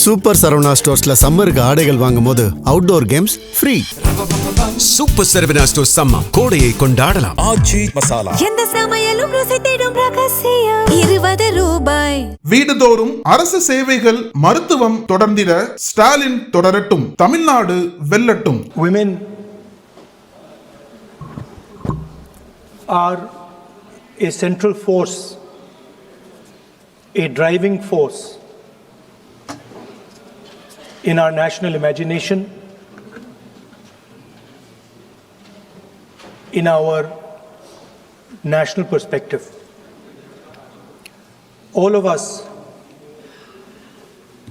Super Saravana ஸ்டோர்ஸ்ல சம்மருக்கு ஆடைகள் வாங்கும்போது outdoor games free. Super Saravana stores summer கோடையை கொண்டாடலாம். ஆச்சி மசாலா எந்த சமையலும் ருசி தேடும் ரகசியம் 20 ரூபாய். வீடுதோறும் அரசு சேவைகள் மருத்துவம் தொடர்ந்திட ஸ்டாலின் தொடரட்டும், தமிழ்நாடு வெல்லட்டும். Women are a central force, a driving force in our national imagination, in our national perspective. All of us,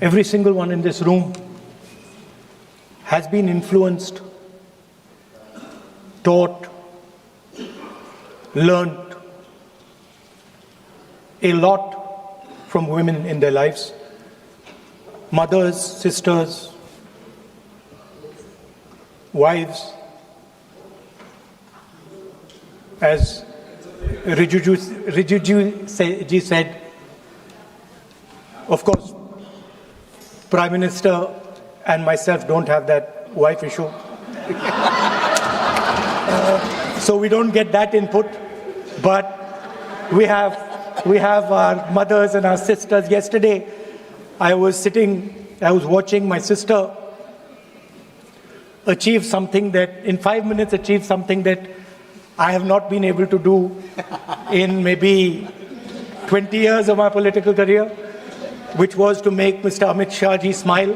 every single one in this room, has been influenced, taught, learned a lot from women in their lives. Mothers, sisters, wives. As Rijuji said, of course, Prime Minister and myself don't have that wife issue. So we don't get that input, but we have our mothers and our sisters. Yesterday, I was watching my sister achieve something that, in 5 minutes, achieve something that I have not been able to do in maybe 20 years of my political career, which was to make Mr. Amit Shah ji smile.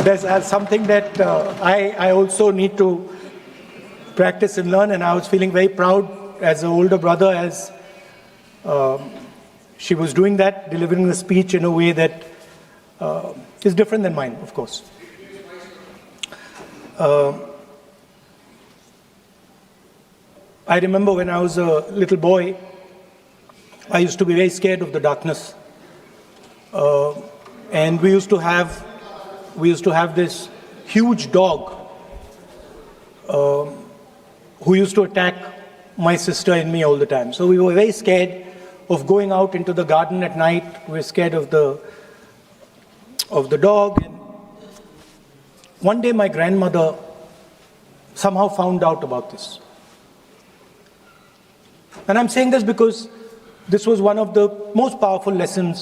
There's something that I also need to practice and learn, and I was feeling very proud as an older brother as she was doing that, delivering the speech in a way that is different than mine, of course. I remember when I was a little boy, I used to be very scared of the darkness, and we used to have this huge dog who used to attack my sister and me all the time. So we were very scared of going out into the garden at night. We were scared of the dog. And one day my grandmother somehow found out about this. And I'm saying this because this was one of the most powerful lessons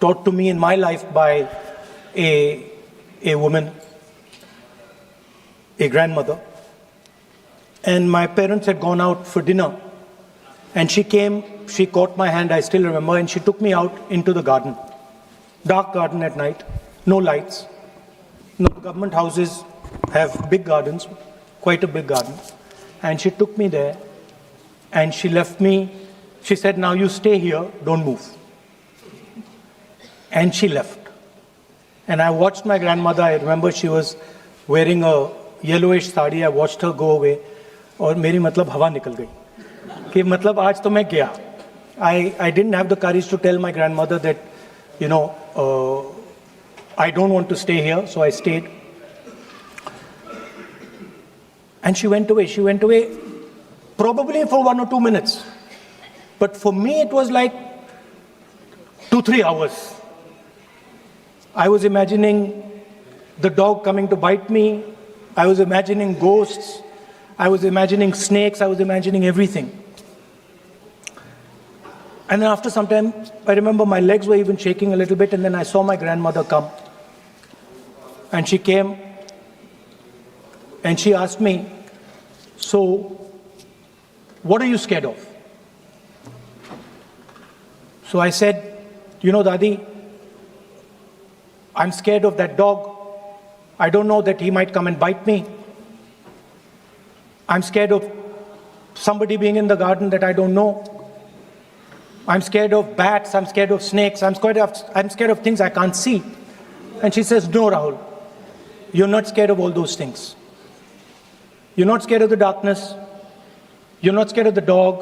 taught to me in my life by a woman, a grandmother. And my parents had gone out for dinner, and she came, she caught my hand, I still remember, and she took me out into the garden. Dark garden at night, no lights. No, government houses have big gardens, quite a big garden. And she took me there, and she left me. She said, now you stay here, don't move. And she left. And I watched my grandmother. I remember she was wearing a yellowish sari. I watched her go away. और मेरी मतलब हवा निकल गई कि मतलब आज तो मैं गया. I didn't have the courage to tell my grandmother that, you know, I don't want to stay here, so I stayed. And she went away. She went away probably for 1 or 2 minutes. But for me, it was like 2-3 hours. I was imagining the dog coming to bite me. I was imagining ghosts. I was imagining snakes. I was imagining everything. And then after some time, I remember my legs were even shaking a little bit, and then I saw my grandmother come. And she came, and she asked me, so, what are you scared of? So I said, you know, Dadi, I'm scared of that dog. I don't know that he might come and bite me. I'm scared of somebody being in the garden that I don't know. I'm scared of bats. I'm scared of snakes. I'm scared of things I can't see. And she says, no, Rahul, you're not scared of all those things. You're not scared of the darkness. You're not scared of the dog.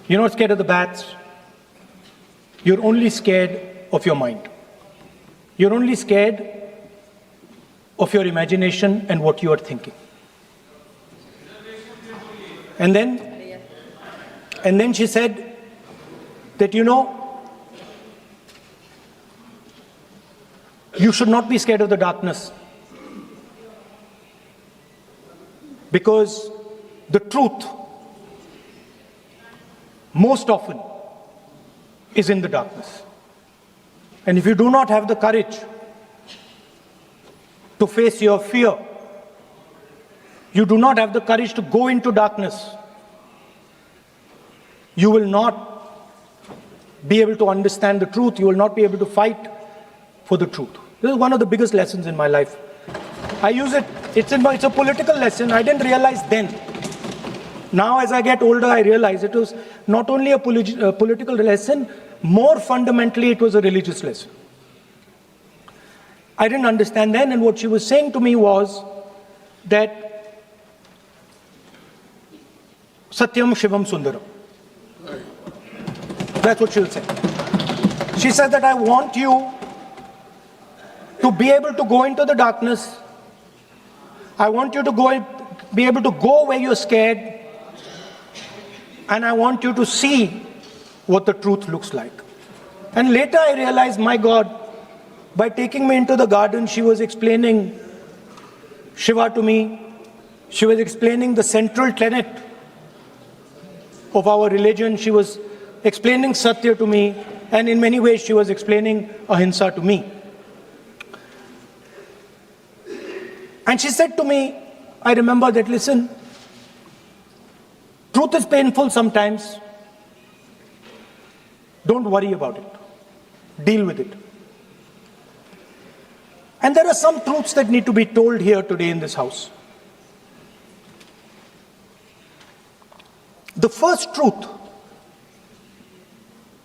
You're not scared of the bats. You're only scared of your mind. You're only scared of your imagination and what you are thinking. And then she said, that, you should not be scared of the darkness. Because the truth, most often, is in the darkness. And if you do not have the courage to face your fear, you do not have the courage to go into darkness, you will not be able to understand the truth. You will not be able to fight for the truth. This is one of the biggest lessons in my life. I use it. It's a political lesson. I didn't realize then. Now, as I get older, I realize it was not only a political lesson, more fundamentally, it was a religious lesson. I didn't understand then, and what she was saying to me was that Satyam Shivam Sundaram. That's what she'll say. She said that I want you to be able to go into the darkness. I want you to be able to go where you're scared. And I want you to see what the truth looks like. And later I realized, my God, by taking me into the garden, she was explaining Shiva to me. She was explaining the central tenet of our religion. She was explaining Satya to me. And in many ways, she was explaining Ahimsa to me. And she said to me, I remember that, listen, truth is painful sometimes. Don't worry about it. Deal with it. And there are some truths that need to be told here today in this house. The first truth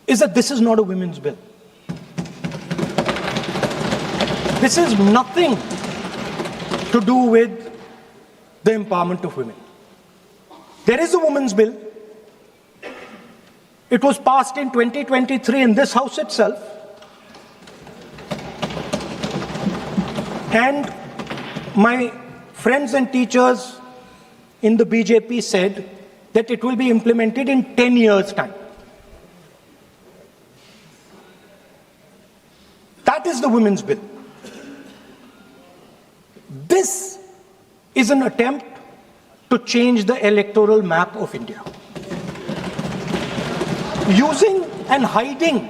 is that this is not a women's bill. This is nothing to do with the empowerment of women. There is a women's bill. It was passed in 2023 in this house itself. And my friends and teachers in the BJP said that it will be implemented in 10 years' time. That is the women's bill. This is an attempt to change the electoral map of India. Using and hiding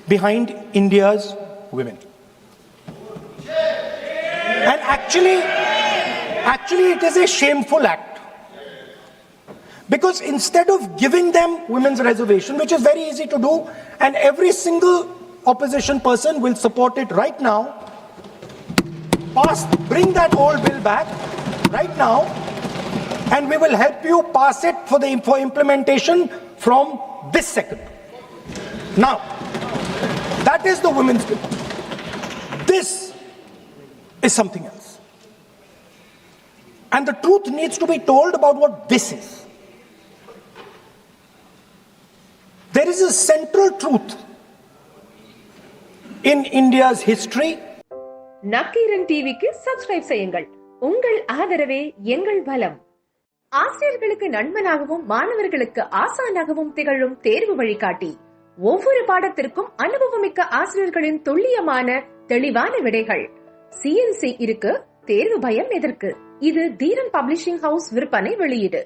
behind India's women. And actually it is a shameful act. Because instead of giving them women's reservation, which is very easy to do, and every single opposition person will support it right now, bring that old bill back right now, and we will help you pass it for implementation from this second. Now, that is the women's bill. This is something else. And the truth needs to be told about what this is. There is a central truth in India's history. Nakkheeran டிவிக்கு subscribe செய்யுங்கள். உங்கள் ஆதரவே எங்கள் பலம். ஆசிரியர்களுக்கு நண்பனாகவும் மாணவர்களுக்கு ஆசானாகவும் திகழும் தேர்வு வழிகாட்டி. ஒவ்வொரு பாடத்திற்கும் அனுபவமிக்க ஆசிரியர்களின் துல்லியமான தெளிவான விடைகள். CNC இருக்கு, தேர்வு பயம் எதற்கு? இது தீரன் பப்ளிஷிங் ஹவுஸ் விற்பனை வெளியீடு.